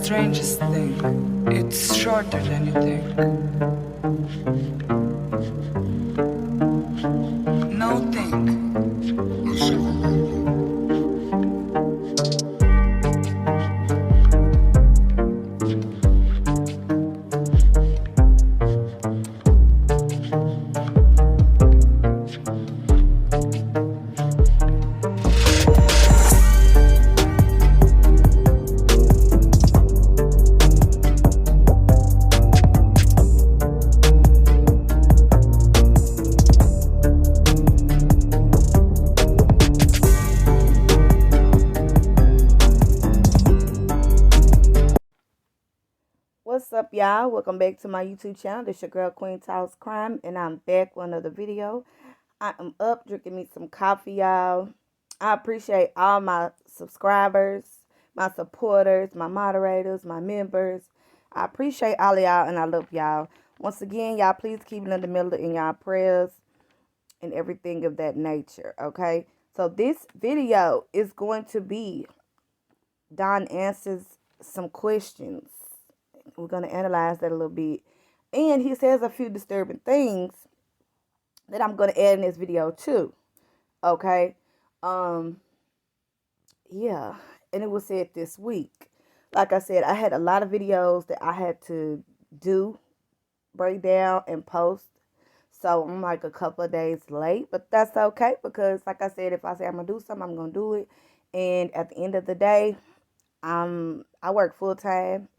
strangest thing. It's shorter than you think. No think. What's up, y'all? Welcome back to my YouTube channel. This your girl Queen Talks Crime, and I'm back with another video. I am up drinking me some coffee, y'all. I appreciate all my subscribers, my supporters, my moderators, my members. I appreciate all of y'all, and I love y'all. Once again, y'all, please keep it in the middle in y'all prayers and everything of that nature, okay? So this video is going to be Don answers some questions. We're going to analyze that a little bit. And he says a few disturbing things that I'm going to add in this video too. Okay? Yeah. And it was said this week. Like I said, I had a lot of videos that I had to do, break down, and post. So I'm like a couple of days late. But that's okay because, like I said, if I say I'm going to do something, I'm going to do it. And at the end of the day, I work full time.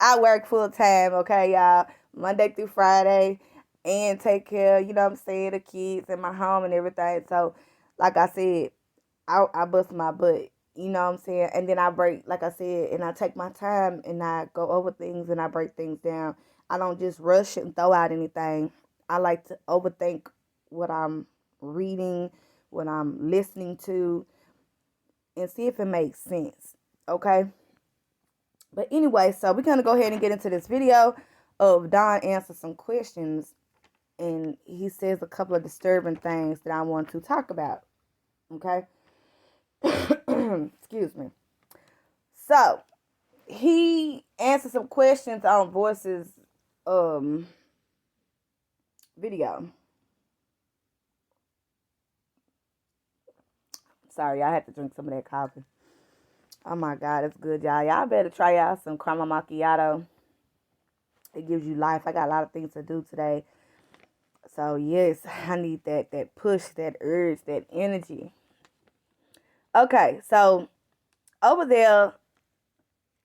I work full time, okay, y'all, Monday through Friday, and take care, you know what I'm saying, the kids and my home and everything. So, like I said, I bust my butt, you know what I'm saying, and then I break, like I said, and I take my time and I go over things and I break things down. I don't just rush and throw out anything. I like to overthink what I'm reading, what I'm listening to, and see if it makes sense, okay? But anyway, so we're going to go ahead and get into this video of Don answer some questions. And he says a couple of disturbing things that I want to talk about. Okay? Excuse me. So, he answered some questions on Voice's video. Sorry, I had to drink some of that coffee. Oh my God, it's good, y'all. Y'all better try out some caramel macchiato. It gives you life. I got a lot of things to do today. So, yes, I need that push, that urge, that energy. Okay, so over there,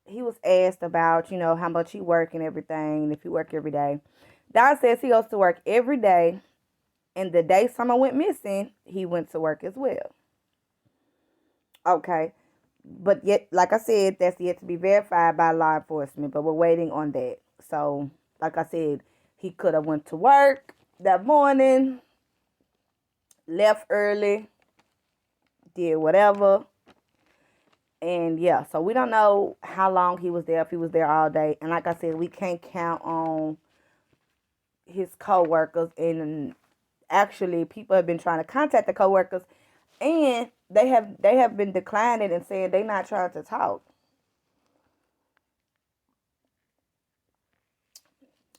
he was asked about, how much he work and everything, and if he work every day. Don says he goes to work every day, and the day someone went missing, he went to work as well. Okay. But yet, like I said, that's yet to be verified by law enforcement, but we're waiting on that. So, like I said, he could have went to work that morning, left early, did whatever. And yeah, so we don't know how long he was there, if he was there all day. And like I said, we can't count on his coworkers. And actually, people have been trying to contact the coworkers, and they have been declining and saying they're not trying to talk.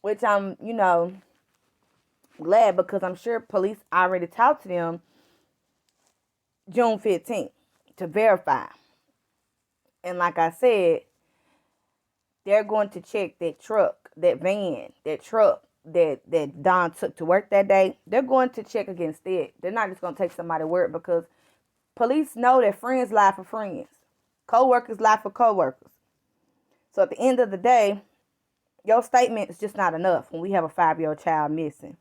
Which I'm, glad, because I'm sure police already talked to them June 15th to verify. And like I said, they're going to check that truck, that van, that truck that Don took to work that day. They're going to check against it. They're not just going to take somebody's word, because police know that friends lie for friends. Co-workers lie for co-workers. So at the end of the day, your statement is just not enough when we have a 5-year-old child missing.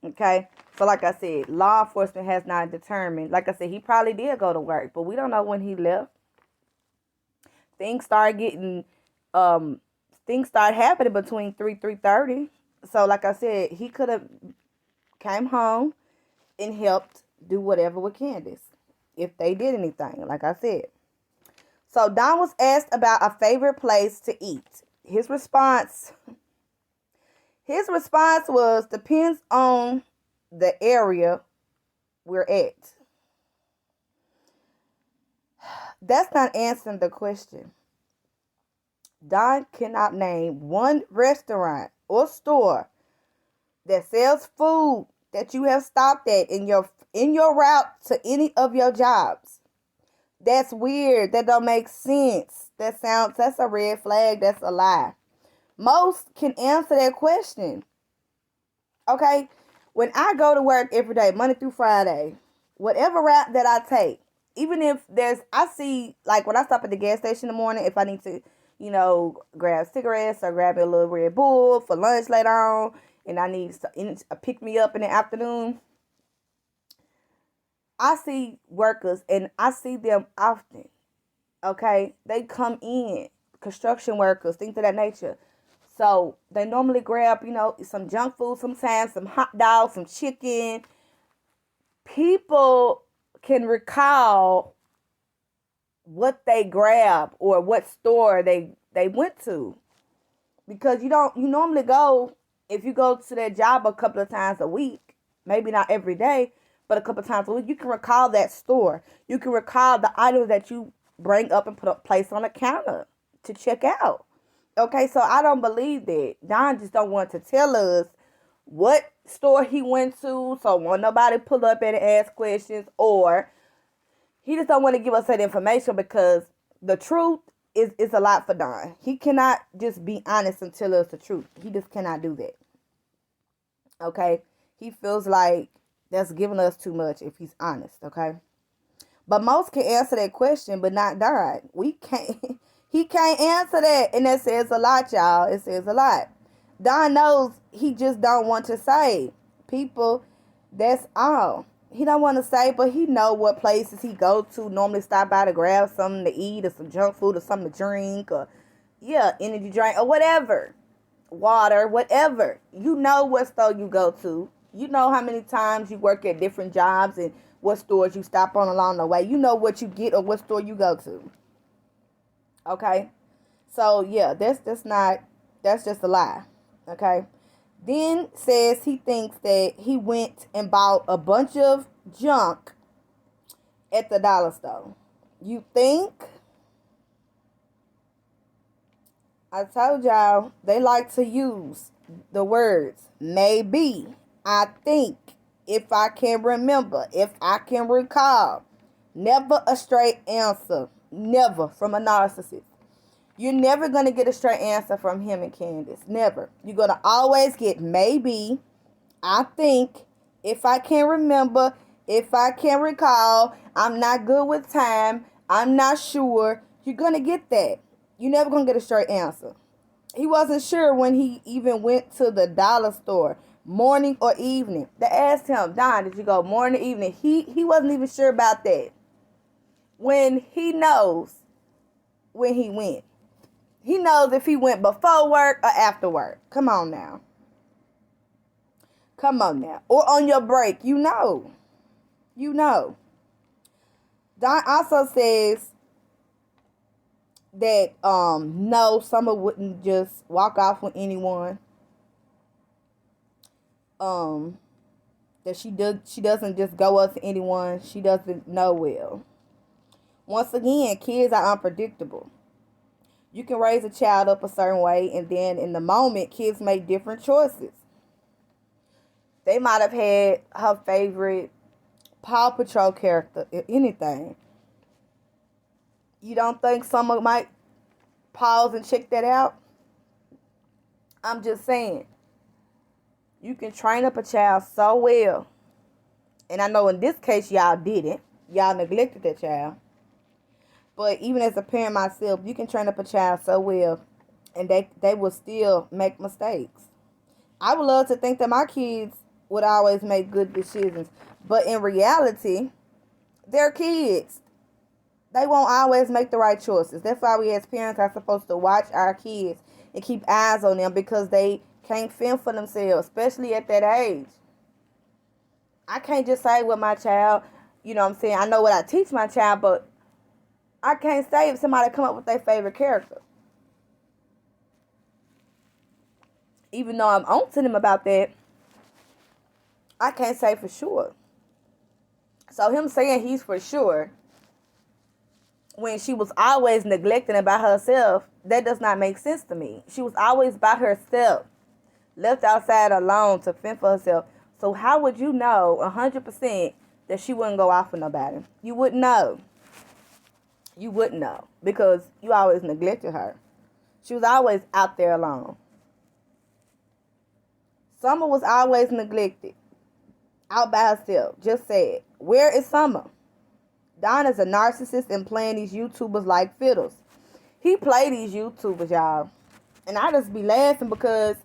Okay? So like I said, law enforcement has not determined. Like I said, he probably did go to work, but we don't know when he left. Things started happening between 3:30. So like I said, he could have came home and helped do whatever with Candace, if they did anything, like I said. So Don was asked about a favorite place to eat. His response was, depends on the area we're at. That's not answering the question. Don cannot name one restaurant or store that sells food that you have stopped at in your route to any of your jobs. That's weird. That don't make sense. That's a red flag. That's a lie. Most can answer that question. Okay? When I go to work every day, Monday through Friday, whatever route that I take, even if I see, like when I stop at the gas station in the morning, if I need to, grab cigarettes or grab a little Red Bull for lunch later on, and I need a pick me up in the afternoon, I see workers and I see them often. Okay? They come in, construction workers, things of that nature. So they normally grab, some junk food sometimes, some hot dogs, some chicken. People can recall what they grabbed or what store they went to. Because you normally go, if you go to that job a couple of times a week, maybe not every day, but a couple of times a week, you can recall that store. You can recall the items that you bring up and place on the counter to check out. Okay, so I don't believe that. Don just don't want to tell us what store he went to, so won't nobody pull up and ask questions, or he just don't want to give us that information because the truth is a lot for Don. He cannot just be honest and tell us the truth. He just cannot do that. Okay? He feels like that's giving us too much if he's honest, okay? But most can answer that question, but not Don. We can't. He can't answer that, and that says a lot, y'all. It says a lot. Don knows he just don't want to say. People, that's all. He don't want to say, but he know what places he go to. Normally stop by to grab something to eat or some junk food or something to drink or, energy drink or whatever. Water, whatever. You know what store you go to. You know how many times you work at different jobs and what stores you stop on along the way. You know what you get or what store you go to. Okay? So, yeah, that's just a lie. Okay? Then says he thinks that he went and bought a bunch of junk at the dollar store. You think? I told y'all they like to use the words maybe, I think, if I can remember, if I can recall. Never a straight answer. Never from a narcissist. You're never going to get a straight answer from him and Candace. Never. You're going to always get maybe, I think, if I can remember, if I can recall, I'm not good with time, I'm not sure. You're going to get that. You're never going to get a straight answer. He wasn't sure when he even went to the dollar store, morning or evening. They asked him, Don, did you go morning or evening? He wasn't even sure about that. When he knows when he went. He knows if he went before work or after work. Come on now. Come on now. Or on your break. You know. You know. Don also says that no, Summer wouldn't just walk off with anyone. That she doesn't just go up to anyone she doesn't know well. Once again, kids are unpredictable. You can raise a child up a certain way, and then in the moment, kids make different choices. They might have had her favorite Paw Patrol character, if anything. You don't think someone might pause and check that out? I'm just saying. You can train up a child so well. And I know in this case, y'all didn't. Y'all neglected that child. But even as a parent myself, you can train up a child so well, and they will still make mistakes. I would love to think that my kids would always make good decisions. But in reality, they're kids. They won't always make the right choices. That's why we as parents are supposed to watch our kids and keep eyes on them, because they can't fend for themselves, especially at that age. I can't just say with my child, you know what I'm saying, I know what I teach my child, but I can't say if somebody come up with their favorite character. Even though I'm on to them about that, I can't say for sure. So him saying he's for sure, when she was always neglecting about herself, that does not make sense to me. She was always by herself, left outside alone to fend for herself. So how would you know 100% that she wouldn't go out for nobody? You wouldn't know. You wouldn't know because you always neglected her. She was always out there alone. Summer was always neglected, out by herself. Just said, where is Summer? Don is a narcissist and playing these YouTubers like fiddles. He play these YouTubers, y'all. And I just be laughing because,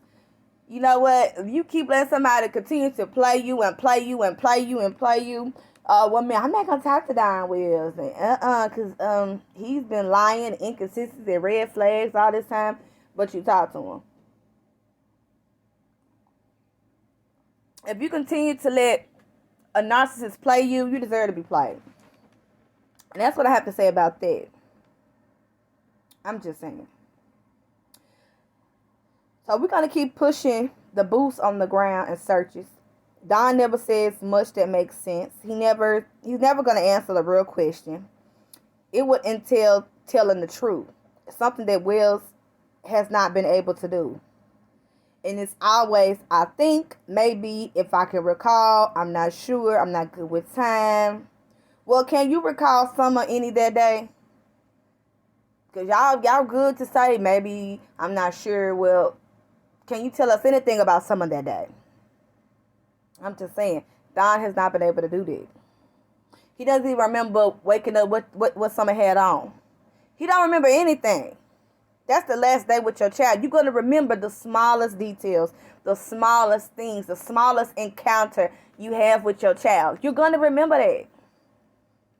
you know what? If you keep letting somebody continue to play you and play you and play you and play you, well, man, I'm not going to talk to Don Wills. Because he's been lying, inconsistency, red flags all this time, but you talk to him. If you continue to let a narcissist play you, you deserve to be played. And that's what I have to say about that. I'm just saying. So we're going to keep pushing the boots on the ground and searches. Don never says much that makes sense. He's never going to answer the real question. It would entail telling the truth. Something that Wells has not been able to do. And it's always, I think, maybe, if I can recall, I'm not sure, I'm not good with time. Well, can you recall some of any that day? Because y'all good to say, maybe, I'm not sure. Well, can you tell us anything about some of that day? I'm just saying, Don has not been able to do that. He doesn't even remember waking up what Summer had on. He don't remember anything. That's the last day with your child. You're going to remember the smallest details, the smallest things, the smallest encounter you have with your child. You're going to remember that.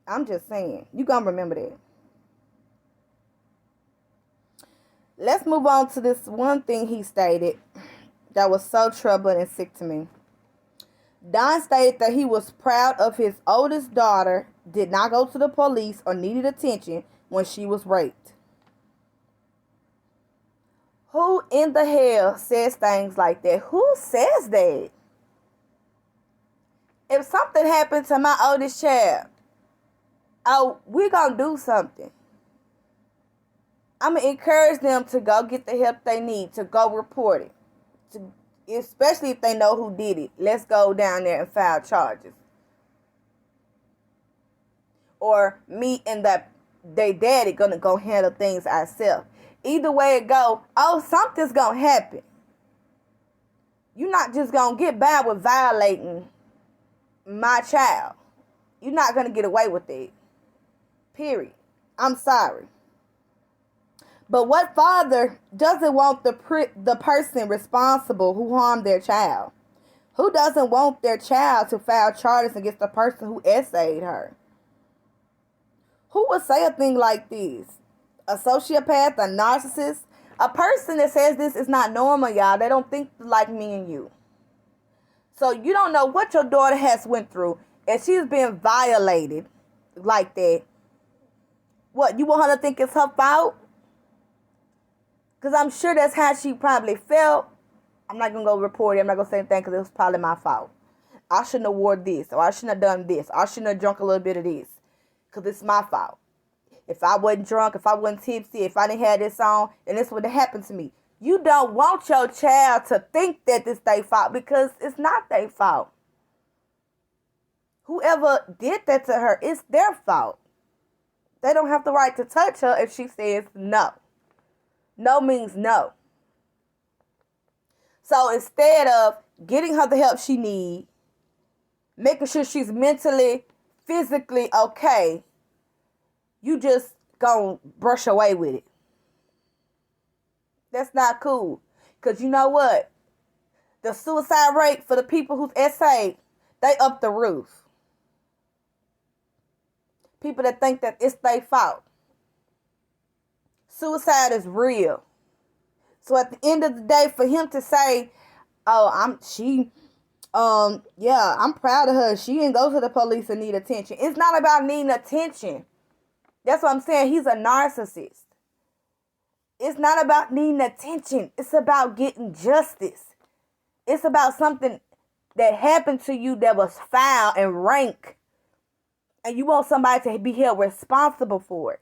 I'm just saying. You're going to remember that. Let's move on to this one thing he stated that was so troubling and sick to me. Don stated that he was proud of his oldest daughter, did not go to the police or needed attention when she was raped. Who in the hell says things like that? Who says that? If something happened to my oldest child, we're going to do something. I'm going to encourage them to go get the help they need, to go report it. Especially if they know who did it. Let's go down there and file charges. Or me and their daddy going to go handle things ourselves. Either way it go, something's going to happen. You're not just going to get by with violating my child. You're not going to get away with it. Period. I'm sorry. But what father doesn't want the person responsible who harmed their child? Who doesn't want their child to file charges against the person who essayed her? Who would say a thing like this? A sociopath, a narcissist? A person that says this is not normal, y'all. They don't think like me and you. So you don't know what your daughter has went through. And she's been violated like that. What, you want her to think it's her fault? Because I'm sure that's how she probably felt. I'm not going to go report it. I'm not going to say anything because it was probably my fault. I shouldn't have wore this. Or I shouldn't have done this. Or I shouldn't have drunk a little bit of this. Because it's my fault. If I wasn't drunk, if I wasn't tipsy, if I didn't have this on, then this would have happened to me. You don't want your child to think that it's their fault because it's not their fault. Whoever did that to her, it's their fault. They don't have the right to touch her if she says no. No means no. So instead of getting her the help she needs, making sure she's mentally, physically okay, you just gonna brush away with it. That's not cool. Because you know what? The suicide rate for the people who's essayed, they up the roof. People that think that it's their fault. Suicide is real. So at the end of the day, for him to say, I'm proud of her. She didn't go to the police and need attention. It's not about needing attention. That's what I'm saying. He's a narcissist. It's not about needing attention. It's about getting justice. It's about something that happened to you that was foul and rank. And you want somebody to be held responsible for it.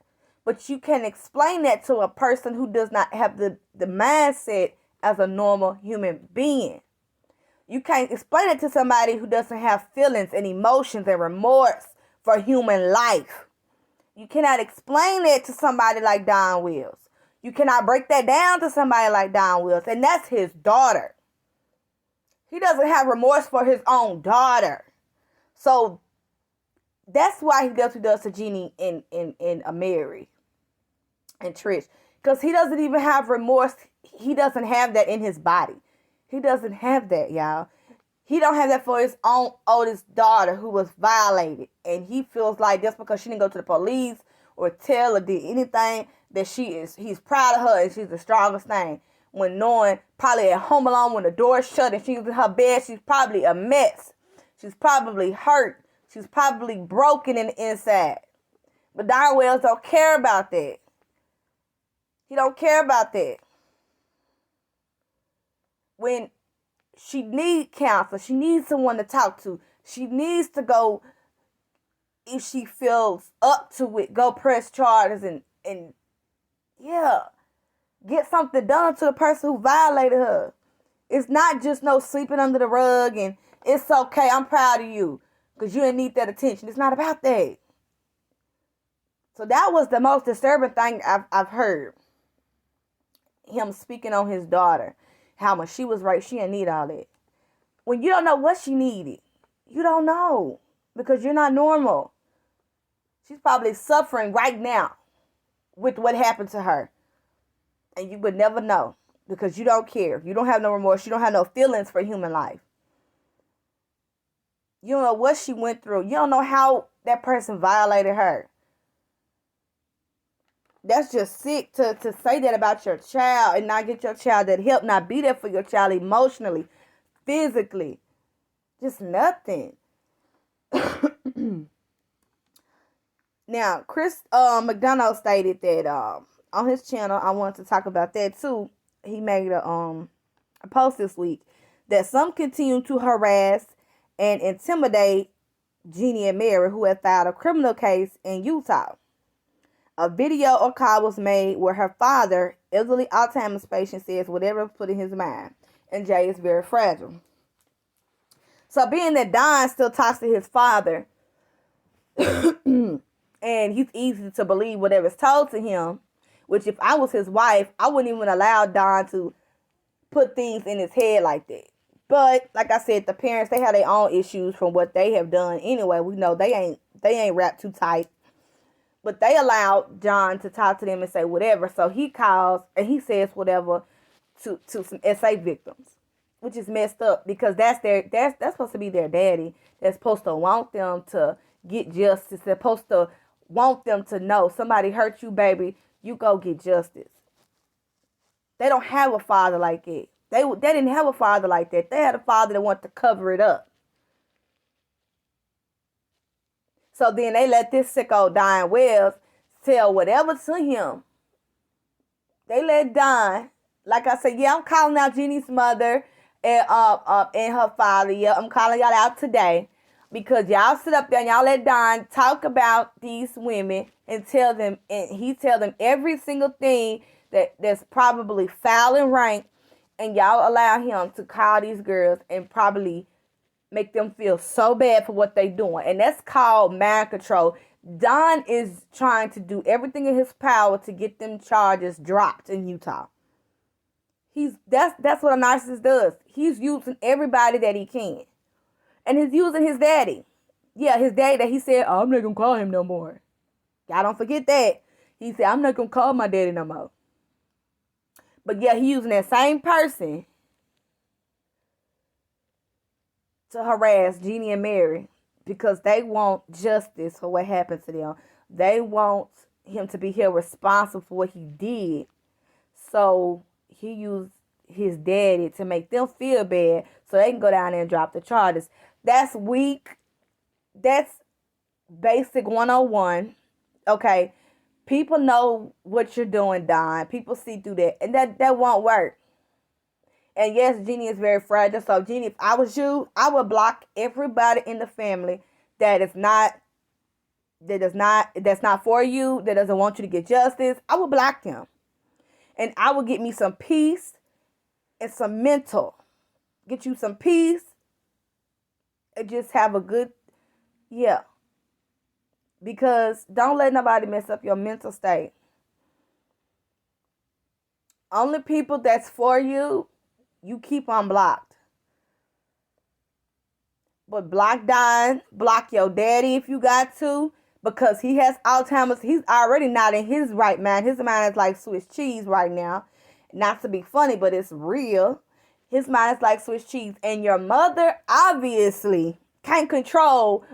But you can explain that to a person who does not have the mindset as a normal human being. You can't explain it to somebody who doesn't have feelings and emotions and remorse for human life. You cannot explain it to somebody like Don Wills. You cannot break that down to somebody like Don Wills. And that's his daughter. He doesn't have remorse for his own daughter. So that's why he does what he does to Jeannie and Mary and Trish. Because he doesn't even have remorse. He doesn't have that in his body. He doesn't have that, y'all. He don't have that for his own oldest daughter who was violated. And he feels like just because she didn't go to the police or tell or did anything, that he's proud of her and she's the strongest thing. When knowing probably at home alone when the door's shut and she's in her bed, she's probably a mess. She's probably hurt. She's probably broken in the inside. But Don Wells don't care about that. He don't care about that. When she needs counsel, she needs someone to talk to. She needs to go, if she feels up to it, go press charges and yeah, get something done to the person who violated her. It's not just no sleeping under the rug and it's okay, I'm proud of you because you didn't need that attention. It's not about that. So that was the most disturbing thing I've heard. Him speaking on his daughter. How much she was right. She didn't need all that. When you don't know what she needed, you don't know because you're not normal. She's probably suffering right now with what happened to her. And you would never know because you don't care. You don't have no remorse. You don't have no feelings for human life. You don't know what she went through. You don't know how that person violated her. That's just sick to say that about your child and not get your child that help, not be there for your child emotionally, physically. Just nothing. Now, Chris McDonough stated that on his channel, I wanted to talk about that too. He made a post this week that some continue to harass and intimidate Jeannie and Mary, who had filed a criminal case in Utah. A video or call was made where her father, elderly Alzheimer's patient, says whatever was put in his mind. And Jay is very fragile. So being that Don still talks to his father, and he's easy to believe whatever's told to him, which if I was his wife, I wouldn't even allow Don to put things in his head like that. But like I said, the parents, they have their own issues from what they have done anyway. We know they ain't wrapped too tight. But they allowed John to talk to them and say whatever. So he calls and he says whatever to some SA victims, which is messed up because that's supposed to be their daddy. They're supposed to want them to get justice. They're supposed to want them to know somebody hurt you, baby. You go get justice. They don't have a father like it. They didn't have a father like that. They had a father that wanted to cover it up. So then they let this sicko Don Wells tell whatever to him. They let Don, like I said, yeah, I'm calling out Jeannie's mother and her father. Yeah, I'm calling y'all out today because y'all sit up there and y'all let Don talk about these women and tell them, and he tell them every single thing that's probably foul and rank, and y'all allow him to call these girls and probably make them feel so bad for what they doing. And that's called mind control. Don is trying to do everything in his power to get them charges dropped in Utah. That's what a narcissist does. He's using everybody that he can. And he's using his daddy. Yeah, his daddy that he said, oh, I'm not going to call him no more. Y'all don't forget that. He said, I'm not going to call my daddy no more. But yeah, he using that same person to harass Jeannie and Mary because they want justice for what happened to them. They want him to be held responsible for what he did. So he used his daddy to make them feel bad so they can go down there and drop the charges. That's weak. That's basic 101. Okay. People know what you're doing, Don. People see through that. And that won't work. And yes, Jeannie is very fragile. So, Jeannie, if I was you, I would block everybody in the family that is not that's not for you, that doesn't want you to get justice, I will block them. And I will get me some peace and some mental. Get you some peace and just have a good, yeah. Because don't let nobody mess up your mental state. Only people that's for you, you keep on blocked. But block Don, block your daddy if you got to, because he has Alzheimer's. He's already not in his right mind. His mind is like Swiss cheese right now. Not to be funny, but it's real. His mind is like Swiss cheese. And your mother obviously can't control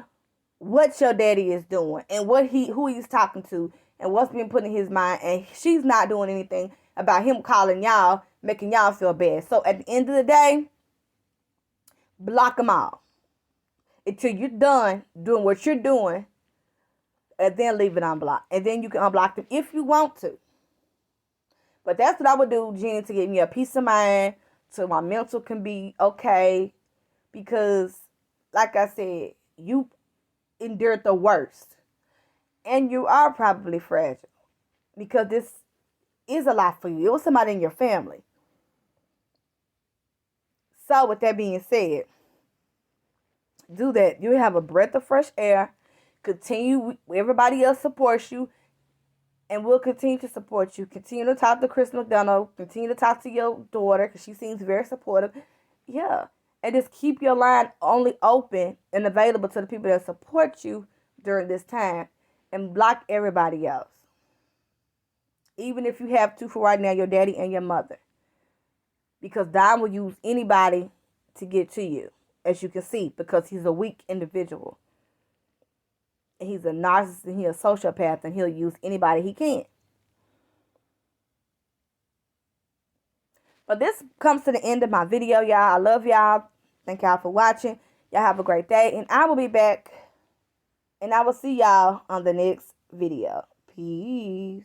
what your daddy is doing and who he's talking to and what's being put in his mind. And she's not doing anything about him calling y'all, making y'all feel bad. So at the end of the day, block them all until you're done doing what you're doing, and then leave it unblocked. And then you can unblock them if you want to. But that's what I would do, Jenny, to give me a peace of mind, so my mental can be okay. Because, like I said, you endured the worst. And you are probably fragile. Because this is a lot for you. It was somebody in your family. So, with that being said, do that. You have a breath of fresh air. Continue. Everybody else supports you. And we'll continue to support you. Continue to talk to Chris McDonough. Continue to talk to your daughter, because she seems very supportive. Yeah. And just keep your line only open and available to the people that support you during this time. And block everybody else. Even if you have to for right now, your daddy and your mother. Because Don will use anybody to get to you, as you can see, because he's a weak individual. And he's a narcissist and he's a sociopath, and he'll use anybody he can. But this comes to the end of my video, y'all. I love y'all. Thank y'all for watching. Y'all have a great day. And I will be back. And I will see y'all on the next video. Peace.